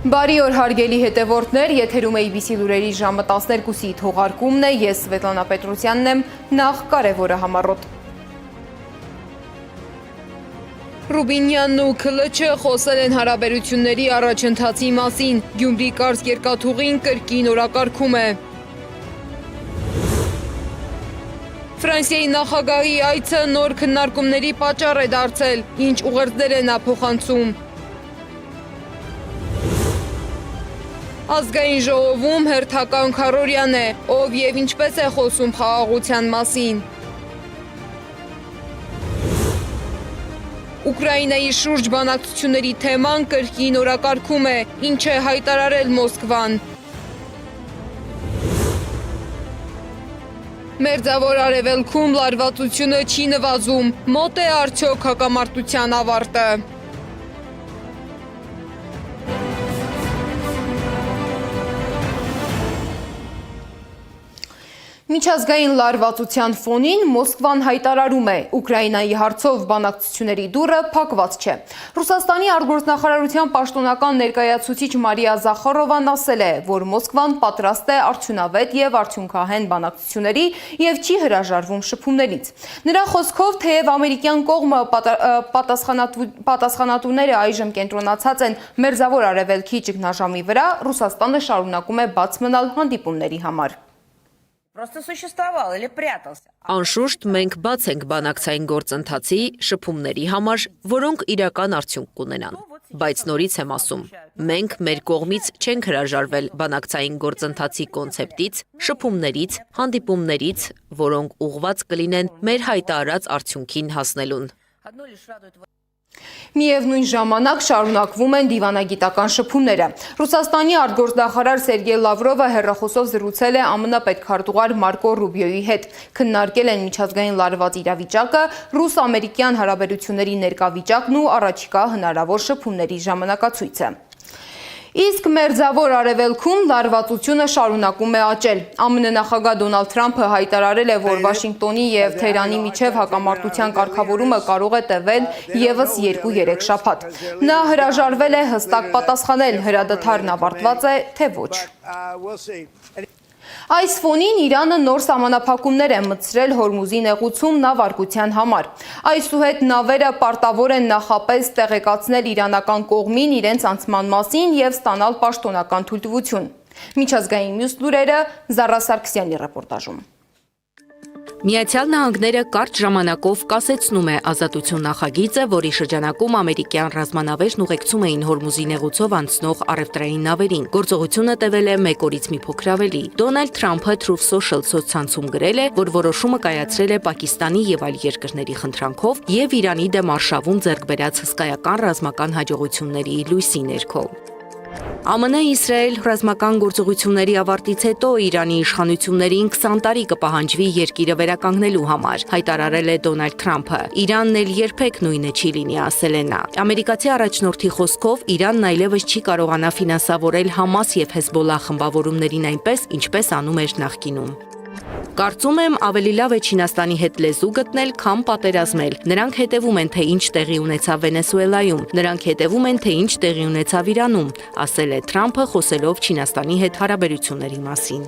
Բարի օր հարգելի հետևորդներ, եթերում ABC լուրերի ժամը 12-ի թողարկումն է, ես Սվետլանա Պետրոսյանն եմ, նախ կարևորը համառոտ։ Ռուբինյանն ու ՔԼՉ խոսել են հարաբերությունների առաջընթացի մասին, Գյումրի կարծ երկաթուղին կրկին օրակարգում է։ Ֆրանսիայի նախագահի այցը նոր քննարկումների պատճառ է դարձել, ինչ ուղերձներ է նա փոխանցում։ Ազգային ժողովում հերթական քառորյան է, ով և ինչպես է խոսում խաղաղության մասին։ Ուկրաինայի շուրջ բանակցությունների թեման կրկին օրակարգում է, ինչ է հայտարարել Մոսկվան։ Մերձավոր արևելքում լարվածությունը չի նվազում, մոտ է արդյոք հակամարտության ավարտը։ Միջազգային լարվածության ֆոնին Մոսկվան հայտարարում է, Ուկրաինայի հարցով բանակցությունների դուռը փակված չէ։ Ռուսաստանի արտգործնախարարության պաշտոնական ներկայացուցիչ Մարիա Զախարովան ասել է, որ Մոսկվան պատրաստ է արդյունավետ եւ արդյունքահեն բանակցությունների եւ չի հրաժարվում շփումներից։ Նրա խոսքով, թեև ամերիկյան կողմը պատասխանատուները այժմ կենտրոնացած են Մերձավոր արևելքի ճգնաժամի վրա, Ռուսաստանը շարունակում է բաց մնալ հանդիպումների համար։ Անշուշտ մենք բաց ենք բանակցային գործընթացի, շփումների համար, որոնք իրական արդյունք կունենան։ Բայց նորից եմ ասում, մենք մեր կողմից չենք հրաժարվել բանակցային գործընթացի կոնցեպտից, շփումներից, հանդիպումներից, որոնք ուղղված կլինեն մեր հայտարարած արդյունքին հասնելուն։ Միևնույն ժամանակ շարունակվում են դիվանագիտական շփումները։ Ռուսաստանի արտգործնախարար Սերգեյ Լավրովը հեռախոսով զրուցել է ԱՄՆ պետքարտուղար Մարկո Ռուբիոյի հետ։ Քննարկել են միջազգային լարված իրավիճակը, ռուս-ամերիկյան հարաբերությունների ներկայավիճակն ու առաջիկա հնարավոր շփումների ժամանակացույցը։ Իսկ Մերձավոր արևելքում լարվածությունը շարունակում է աճել։ ԱՄՆ նախագահ Դոնալդ Թրամփը հայտարարել է, որ Վաշինգտոնի եւ Թեհրանի միջև հակամարտության կարգավորումը կարող է տևել եւս 2-3 շաբաթ։ Նա հրաժարվել է հստակ պատասխանել, հրադադարն ավարտված է, թե ոչ։ Այս ֆոնին Իրանը նոր սահմանափակումներ է մտցրել Հորմուզի նեղուցում նավարկության համար։ Այսուհետ նավերը պարտավոր են նախապես տեղեկացնել իրանական կողմին իրենց անցման մասին եւ ստանալ պաշտոնական թույլտվություն։ Միջազգային մյուս լուրերը Զարա Սարգսյանի ռեպորտաժում։ Միացյալ Նահանգները կարճ ժամանակով կասեցնում է ազատություն նախագիծը, որի շրջանակում ամերիկյան ռազմանավերն ուղեկցում էին Հորմուզի նեղուցով անցնող առևտրային նավերին։ Գործողությունը տևել է 1 օրից մի փոքր ավելի։ Դոնալդ Թրամփը Truth Social սոցցանցում գրել է, որ որոշումը կայացրել է Պակիստանի եւ այլ երկրների խնդրանքով եւ Իրանի դեմ արշավում ձեռք բերած հսկայական ռազմական հաջողությունների լույսի ներքո։ ԱՄՆ-Իսրայել ռազմական գործողությունների ավարտից հետո Իրանի իշխանություններին 20 տարի կպահանջվի երկիրը վերականգնելու համար, հայտարարել է Դոնալդ Թրամփը։ Իրանն էլ երբեք նույնը չի լինի, ասել է նա։ Ամերիկացի առաջնորդի խոսքով Իրանն այլևս չի կարողանա ֆինանսավորել Համաս եւ Հեզբոլլահ խմբավորումներին այնպես, ինչպես անում էր նախկինում։ Կարծում եմ ավելի լավ է Չինաստանի հետ լեզու գտնել, քան պատերազմել։ Նրանք հետևում են, թե ինչ տեղի ունեցավ Վենեսուելայում, նրանք հետևում են, թե ինչ տեղի ունեցավ Իրանում, ասել է Թրամփը խոսելով Չինաստանի հետ հարաբերությունների մասին։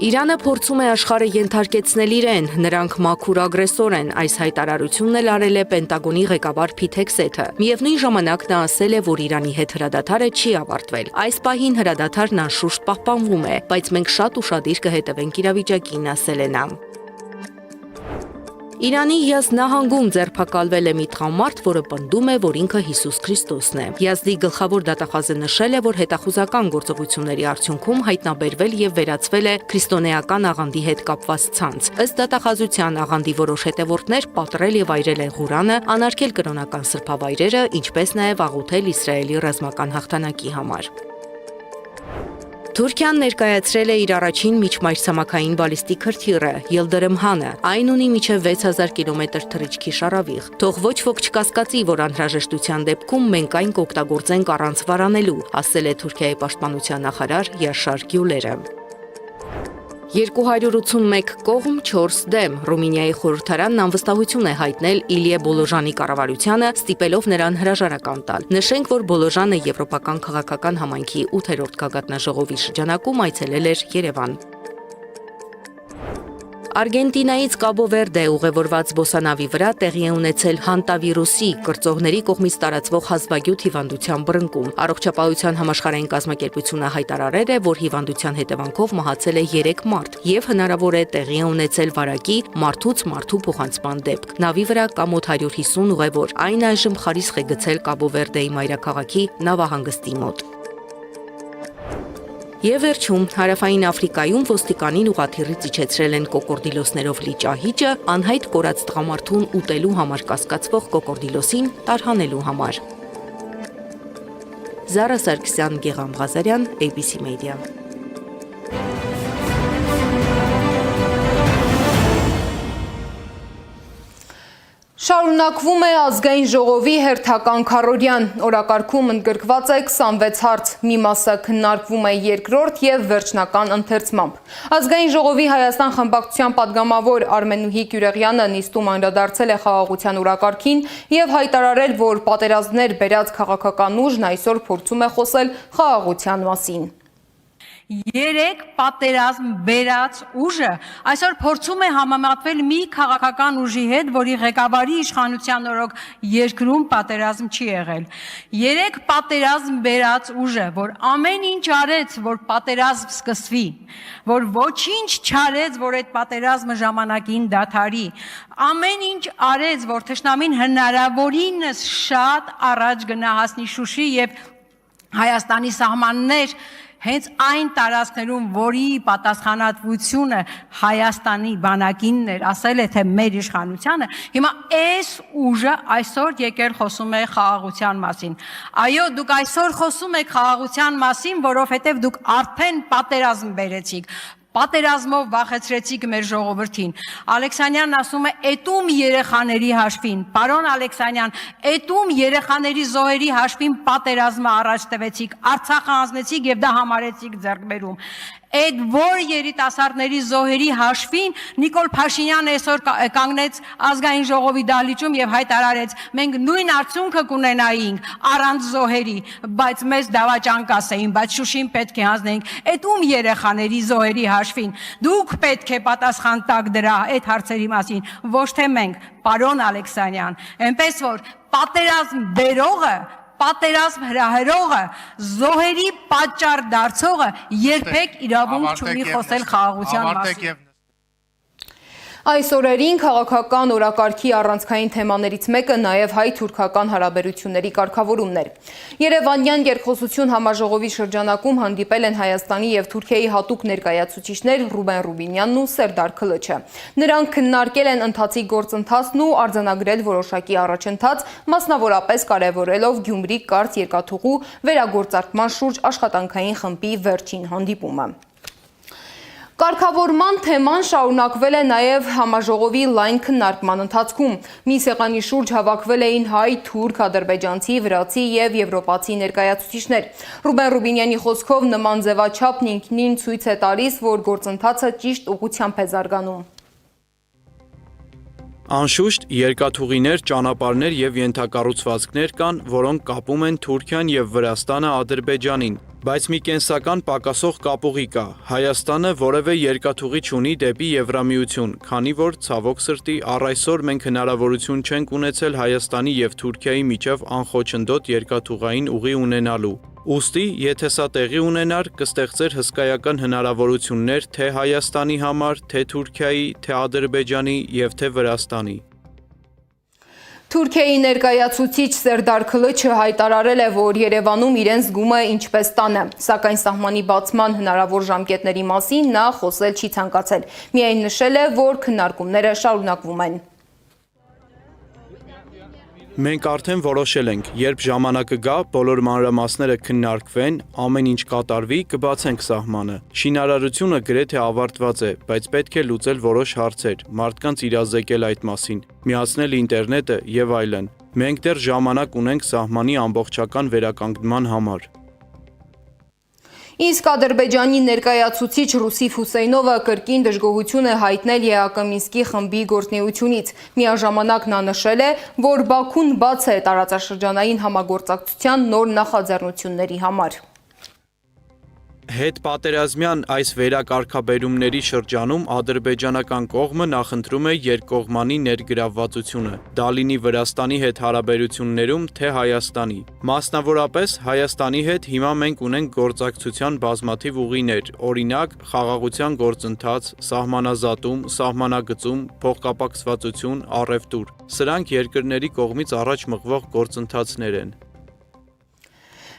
Իրանը փորձում է աշխարհը ենթարկեցնել իրեն, նրանք մաքուր ագրեսոր են, այս հայտարարությունն էլ արել է Պենտագոնի ղեկավար Փիթ Հեքսեթը։ Միևնույն ժամանակ նա ասել է, որ Իրանի հետ հրադադարը չի ավարտվել։ Այս պահին հրադադարն անշուշտ պահպանվում է, բայց մենք շատ ուշադիր կհետևենք իրավիճակին, ասել է նա։ Իրանի Յազդ նահանգում ձերբակալվել է մի տղամարդ, որը պնդում է, որ ինքը Հիսուս Քրիստոսն է։ Յազդի գլխավոր դատախազը նշել է, որ հետախուզական գործողությունների արդյունքում հայտնաբերվել եւ վերացվել է քրիստոնեական աղանդի հետ կապված ցանց։ Ըստ դատախազության աղանդի որոշ հետևորդներ պատռել եւ այրել են Ղուրանը, անարգել կրոնական սրբավայրերը, ինչպես նաեւ աղոթել Իսրայելի ռազմական հաղթանակի համար։ Թուրքիան ներկայացրել է իր առաջին միջմայրցամաքային բալիստիկ հրթիռը՝ Yıldırım-Han'ը։ Այն ունի մինչև 6000 կիլոմետր թռիչքի շարավիղ։ Թող ոչ ոք չկասկածի, որ անհրաժեշտության դեպքում մենք այն կօգտագործենք առանց վարանելու, ասել է Թուրքիայի պաշտպանության նախարար Յաշար Գյուլերը։ 281 կողմ 4 դեմ Ռումինիայի խորհրդարանն անվստահություն է հայտնել Իլիե Բոլոժանի կառավարությանը, ստիպելով նրան հրաժարական տալ։ Նշենք, որ Բոլոժանը Եվրոպական քաղաքական համայնքի 8-րդ գագաթնաժողովի շրջանակում այցելել էր Երևան։ Արգենտինայից Կաբո Վերդե ուղևորված բոսանավի վրա տեղի է ունեցել հանտավիրուսի կրծողների կողմից տարածվող հազվագյուտ հիվանդության բռնկում։ Առողջապահության համաշխարհային կազմակերպությունը հայտարարել է, որ հիվանդության հետևանքով մահացել է 3 մարդ եւ հնարավոր է տեղի է ունեցել վարակի մարդուց մարդու փոխանցման դեպք։ Նավի վրա կա մոտ 150 ուղևոր։ Այն այժմ խարիսխ է գցել Կաբո Վերդեի մայրաքաղաքի նավահանգստի մոտ։ Եվ վերջում Հարավային Աֆրիկայում ոստիկանին ուղղաթիռից իջեցրել են կոկորդիլոսներով լի ճահիճը, անհայտ կորած տղամարդուն ուտելու համար կասկածվող կոկորդիլոսին տարհանելու համար։ Զարա Սարգսյան, Գեգամ Ղազարյան, ABC Media։ Շարունակվում է ազգային ժողովի հերթական քառորյան, օրակարգում ընդգրկված է 26 հարց, մի մասը քննարկվում է երկրորդ և վերջնական ընթերցմամբ։ Ազգային ժողովի Հայաստան խմբակցության պատգամավոր Արմենուհի Կյուրեղյանը նիստում անդրադարձել է խաղաղության օրակարգին և հայտարարել, որ պատերազմներ բերած քաղաքական ուժն այսօր փորձում է խոսել խաղաղության մասին։ 3 պատերազմ բերած ուժը այսօր փորձում է համեմատվել մի քաղաքական ուժի հետ, որի ղեկավարի իշխանության օրոք երկրում պատերազմ չի եղել։ 3 պատերազմ բերած ուժը, որ ամեն ինչ արեց, որ պատերազմ սկսվի, որ ոչինչ չարեց, որ այդ պատերազմը ժամանակին դադարի, ամեն ինչ արեց, որ թշնամին հնարավորինս շատ առաջ գնահասնի Շուշի եւ Հայաստանի սահմաններ հենց այն տարածքներում, որի պատասխանատվությունը Հայաստանի բանակինն էր, ասել է, թե մեր իշխանությանը, հիմա այս ուժը այսօր եկել խոսում է խաղաղության մասին։ Այո, դուք այսօր խոսում եք խաղաղության մասին, որովհետև դուք արդեն պատերազմ բերեցիք։ Պատերազմով վախեցրեցիք մեր ժողովրդին։ Ալեքսանյանն ասում է «Էտում երեխաների հաշվին»։ Պարոն Ալեքսանյան, էտում երեխաների զոհերի հաշվին պատերազմը առաջ տվեցիք, Արցախը հանձնեցիք եւ դա համարեցիք ձեռքբերում։ Այդ որ երիտասարդների զոհերի հաշվին Նիկոլ Փաշինյանը այսօր կանգնեց ազգային ժողովի դահլիճում եւ հայտարարեց. մենք նույն արդյունքը կունենայինք առանց զոհերի, բայց մեզ դավաճան կասեին, բայց Շուշին պետք է հանձնեինք։ Էդում երեխաների զոհերի հաշվին դուք պետք է պատասխան տաք դրա այդ հարցերի մասին, ոչ թե մենք, պարոն Ալեքսանյան, այնպես որ պատերազմ բերողը պատերազմ հրահրողը, զոհերի պատճառ դարձողը երբեք իրավունք չունի խոսել խաղաղության մասին։ Այս օրերին քաղաքական օրակարգի առանցքային թեմաներից մեկը նաև հայ-թուրքական հարաբերությունների կարգավորումներ։ Երևանյան երկխոսություն համաժողովի շրջանակում հանդիպել են Հայաստանի և Թուրքիայի հատուկ ներկայացուցիչներ Ռուբեն Ռուբինյանն ու Սերդար Քլիչը։ Նրանք քննարկել են ընթացիկ գործընթացն ու արձանագրել որոշակի առաջընթաց, մասնավորապես կարևորելով Գյումրի կարճ երկաթուղու վերագործարկման շուրջ աշխատանքային խմբի վերջին հանդիպումը։ Կարգավորման թեման շարունակվել է նաև համաժողովի լայն քննարկման ընթացքում։ Մի սեղանի շուրջ հավաքվել էին հայ, թուրք, ադրբեջանցի, վրացի և եվրոպացի ներկայացուցիչներ։ Ռուբեն Ռուբինյանի խոսքով նման ձևաչափն ինքնին ցույց է տալիս, որ գործընթացը ճիշտ ուղղությամբ է զարգանում։ Անշուշտ երկաթուղիներ, ճանապարհներ եւ ենթակառուցվածքներ կան, որոնք կապում են Թուրքիան եւ Վրաստանը Ադրբեջանին, բայց մի կենսական պակասող կապուղի կա։ Հայաստանը որևէ երկաթուղի չունի դեպի Եվրամիություն, քանի որ ցավոք սրտի առ այսօր մենք հնարավորություն չենք ունեցել Հայաստանի եւ Թուրքիայի միջև անխոչնդոտ երկաթուղային ուղի ունենալու։ Ուստի, եթե սա տեղի ունենար, կստեղծեր հսկայական հնարավորություններ թե Հայաստանի համար, թե Թուրքիայի, թե Ադրբեջանի եւ թե Վրաստանի։ Թուրքիայի ներկայացուցիչ Սերդար Քլիչը հայտարարել է, որ Երևանում իրեն զգում է ինչպես տանը, սակայն սահմանի բացման հնարավոր ժամկետների մասին նա խոսել չի ցանկացել։ Միայն նշել է, որ քննարկումները շարունակվում են։ Մենք արդեն որոշել ենք, երբ ժամանակը գա, բոլոր մանրամասները քննարկվեն, ամեն ինչ կատարվի, կբացենք սահմանը։ Շինարարությունը գրեթե ավարտված է, բայց պետք է լուծել որոշ հարցեր, մարդկանց իրազեկել այդ մասին, միացնել ինտերնետը եւ այլն։ Մենք դեռ ժամանակ ունենք սահմանի ամբողջական վերականգնման համար։ Իսկ Ադրբեջանի ներկայացուցիչ Ռուսիֆ Հուսեյնովը կրկին դժգոհություն է հայտնել ԵԱԿ Մինսկի խմբի գործունեությունից։ Միաժամանակ նա նշել է, որ Բաքուն բաց է տարածաշրջանային համագործակցության նոր նախաձեռնությունների համար։ Հետպատերազմյան այս վերակարգաբերումների շրջանում ադրբեջանական կողմը նախընտրում է երկկողմանի ներգրավվածությունը, դա լինի Վրաստանի հետ հարաբերություններում, թե Հայաստանի։ Մասնավորապես, Հայաստանի հետ հիմա մենք ունենք գործակցության բազմաթիվ ուղիներ, օրինակ, խաղաղության գործընթաց, սահմանազատում, սահմանագծում, փոխկապակցվածություն, առևտուր։ Սրանք երկրների կողմից առաջ մղվող գործընթացներ են։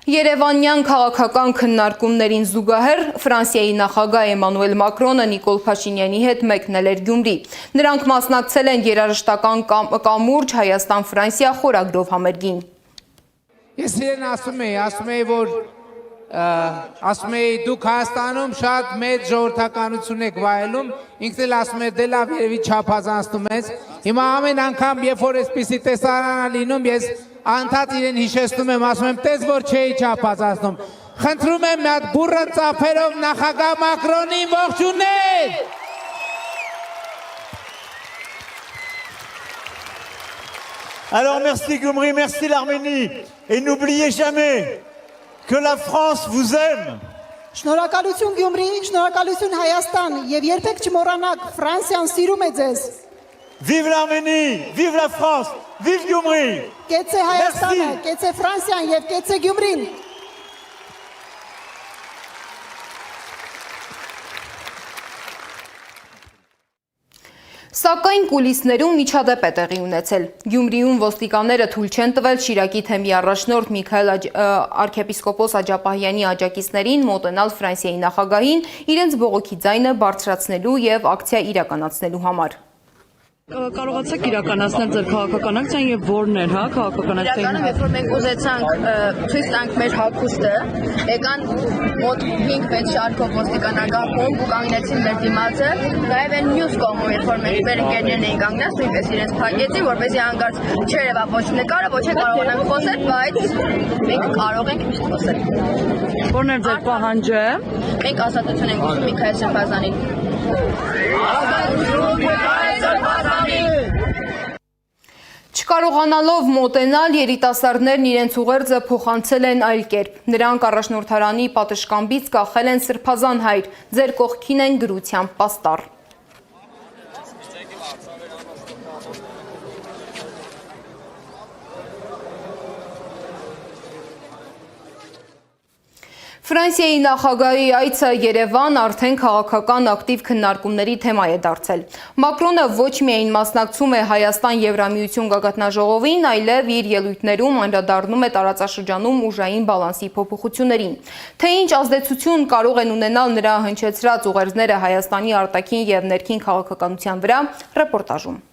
Երևանյան քաղաքական քննարկումներին զուգահեռ Ֆրանսիայի նախագահ Էմանուել Մակրոնը Նիկոլ Փաշինյանի հետ մեկնել էր Գյումրի։ Նրանք մասնակցել են երաժշտական կամուրջ Հայաստան-Ֆրանսիա խորագրով համերգին։ Ես իրեն ասում էի դուք Հայաստանում շատ մեծ ժողովրդականություն եք վայելում, ինքն էլ ասում է դե լավ երևի չափազանցնում ես։ Հիմա ամեն անգամ երբ որ այսպիսի տեսարան է լինում, ես անդադ իրեն հիշեցնում եմ, ասում եմ տես որ չէի չափազանցնում։ Խնդրում եմ մի հատ բուռը ծափերով նախագահ Մակրոնին ողջունել։ Alors merci Gyumri, merci l'Arménie et n'oubliez jamais que la France vous aime. Շնորհակալություն Գյումրի, շնորհակալություն Հայաստան եւ երբեք չմոռանաք Ֆրանսիան սիրում է ձեզ։ Vive l'Arménie, vive la France, vive Gyumri. Կեցե Հայաստանը, կեցե Ֆրանսիան եւ կեցե Գյումրին։ Սակայն կուլիսներում միջադեպ է տեղի ունեցել։ Գյումրիում ոստիկանները թույլ չեն տվել Շիրակի թեմի առաջնորդ Միքայել arczepiskopos Աջապահյանի աջակիցներին մոտենալ Ֆրանսիայի նախագահին իրենց բողոքի ձայնը բարձրացնելու եւ ակցիա իրականացնելու համար։ Կարողացաք իրականացնել ձեր քաղաքական ակցիան եւ որն էր, հա, քաղաքական ակցիան։ Իրականում երբ որ մենք ուզեցանք ցույց տանք մեր հագուստը, եկան մոտ 5-6 շարքով ոստիկանական խումբ ու կանգնեցին մեր դիմացը, նաեւ այն մյուս կողմում, երբ որ մենք մեր ընկերներն էին կանգնած, նույնպես իրենց փակեցին, որպեսզի հանկարծ չերևա ոչ նկարը, ոչ էլ կարողանանք խոսել, բայց մենք կարող ենք միշտ խոսել։ Որն էր ձեր պահանջը։ Մենք ազատություն ենք ուզում Միքայել Սրբազանին։ Չկարողանալով մոտենալ, երիտասարդներն իրենց ուղերձը փոխանցել են այլ կերպ։ Նրանք առաջնորդարանի պատշգամբից կախել են Սրբազան հայր, ձեր կողքին են գրությամբ պաստառ։ Ֆրանսիայի նախագահի այցը Երևան արդեն քաղաքական ակտիվ քննարկումների թեմա է դարձել։ Մակրոնը ոչ միայն մասնակցում է Հայաստան-Եվրամիություն գագաթնաժողովին, այլև իր ելույթներում անդրադառնում է տարածաշրջանում ուժային բալանսի փոփոխություններին։ Թե ինչ ազդեցություն կարող են ունենալ նրա հնչեցրած ուղերձները Հայաստանի արտաքին եւ ներքին քաղաքականության վրա, ռեպորտաժում։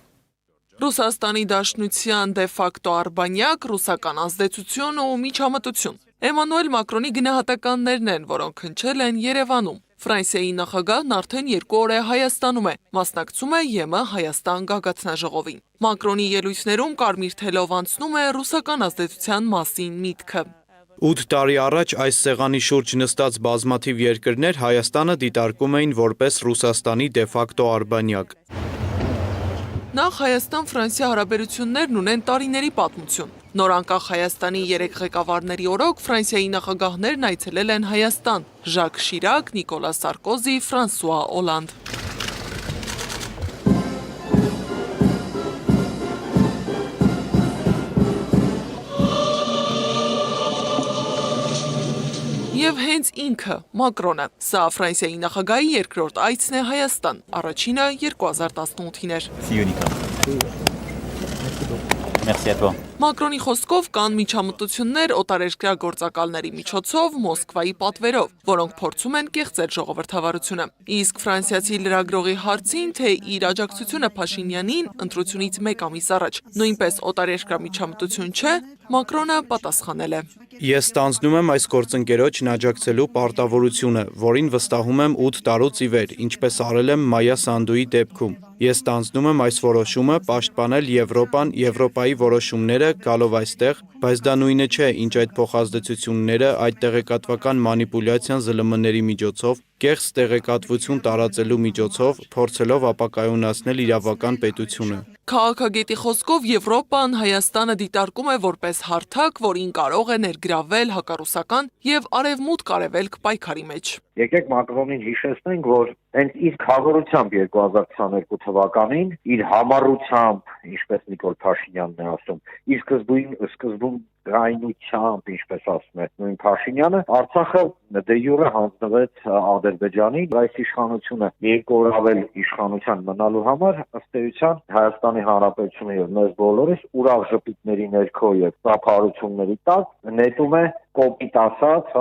Ռուսաստանի Դաշնության դեֆակտո արբանյակ, ռուսական ազդեցություն ու միջամտություն։ Էմանուել Մակրոնի գնահատականներն են, որոնք հնչել են Երևանում։ Ֆրանսիայի նախագահն արդեն 2 օր է Հայաստանում է, մասնակցում է ԵՄ Հայաստան գագաթնաժողովին։ Մակրոնի ելույթներում կարմիր թելով անցնում է ռուսական ազդեցության մասին միտքը։ 8 տարի առաջ այս սեղանի շուրջ նստած բազմաթիվ երկրներ Հայաստանը դիտարկում էին որպես Ռուսաստանի դեֆակտո արբանյակ։ Նախ Հայաստան-Ֆրանսիա հարաբերություններն ունեն տարիների պատմություն։ Նորանկախ Հայաստանի 3 ղեկավարների օրոք Ֆրանսիայի նախագահներն այցելել են Հայաստան՝ Ժակ Շիրակ, Նիկոլա Սարկոզի, Ֆրանսուଆ Օլանդ։ Եվ հենց ինքը, Մակրոնը, սա Ֆրանսիայի նախագահի երկրորդ այցն է Հայաստան, առաջինը 2018-ին էր։ Մակրոնի խոսքով կան միջամտություններ օտարերկրյա գործակալների միջոցով Մոսկվայի պատվերով, որոնք փորձում են կեղծել ժողովրդավարությունը։ Իսկ ֆրանսիացի լրագրողի հարցին, թե իր աջակցությունը Փաշինյանին ընտրությունից 1 ամիս առաջ նույնպես օտարերկրյա միջամտություն չէ, Մակրոնը պատասխանել է. Ես ստանձնում եմ այս գործընկերոջն աջակցելու պարտավորությունը, որին վստահում եմ 8 տարուց ի վեր, ինչպես արել եմ Մայա Սանդուի դեպքում։ Ես ստանձնում եմ այս որոշումը պաշտպանել Եվրոպան, Եվրոպայի որոշումները է գալով այստեղ, բայց դա նույնը չէ, ինչ այդ փոխազդեցությունները այդ տեղեկատվական մանիպուլյացիան ԶԼՄ-ների միջոցով, կեղծ տեղեկատվություն տարածելու միջոցով փորձելով ապակայունացնել իրավական պետությունը։ Քաղաքագետի խոսքով Եվրոպան Հայաստանը դիտարկում է որպես հարթակ, որին կարող է ներգրավել հակառուսական եւ արևմուտք արևելք պայքարի մեջ։ Եկեք Մակրոնին հիշեցնենք, որ հենց իր խաղաղությամբ 2022 թվականին իր համառությամբ, ինչպես Նիկոլ Փաշինյանն է ասում, իր սկզբում գայնությամբ, ինչպես ասում է նույն Փաշինյանը, Արցախը դե յուրե հանձնվեց Ադրբեջանին, այս իշխանությունը երկորավել իշխանության մնալու համար ըստ էության Հայաստանի Հանրապետությունը եւ մեզ բոլորս ուրախ ժպիտների ներքո եւ ծափարությունների տակ նետում է կոպիտ ասած,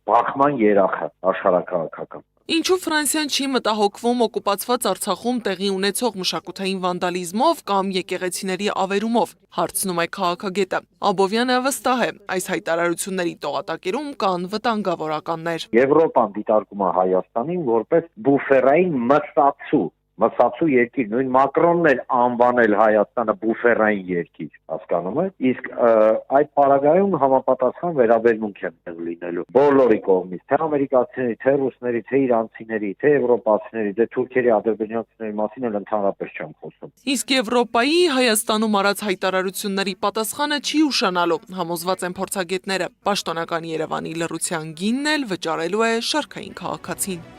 բախման երախը աշխարհակաղակական։ Ինչու Ֆրանսիան չի մտահոգվում օկուպացված Արցախում տեղի ունեցող մշակութային վանդալիզմով կամ եկեղեցիների ավերումով, հարցնում է քաղաքագետը։ Աբովյանը վստահ է, այս հայտարարությունների տողատակերում կան վտանգավորականներ։ Եվրոպան դիտարկում է Հայաստանին որպես բուֆերային մսացու երկիր, նույն Մակրոնն էլ անվանել Հայաստանը բուֆերային երկիր, հասկանում եք, իսկ այդ պարագայում համապատասխան վերաբերմունք են լինելու բոլորի կողմից, թե ամերիկացիների, թե ռուսների, թե իրանցիների, թե եվրոպացիների, թե թուրքերի, ադրբեջանցիների մասին էլ ընդհանրապես չեմ խոսում։ Իսկ Եվրոպայի Հայաստանում արած հայտարարությունների պատասխանը չի ուշանալու, համոզված են փորձագետները։ Պաշտոնական Երևանի լռության գինն էլ վճարելու է շարքային քաղաքացին։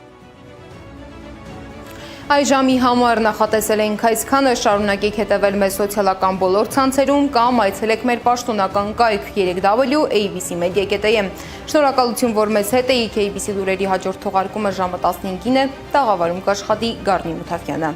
Այս ժամի համար նախատեսել ենք այսքանը, շարունակեք հետևել մեզ սոցիալական բոլոր ցանցերում կամ այցելեք մեր պաշտոնական կայք 3w.abc.media.am։ Շնորհակալություն, որ մեզ հետ էիք, ABC լուրերի հաջորդ թողարկումը ժամը 15-ին է, տաղավարում կաշխատի Գառնի Մութաֆյանը։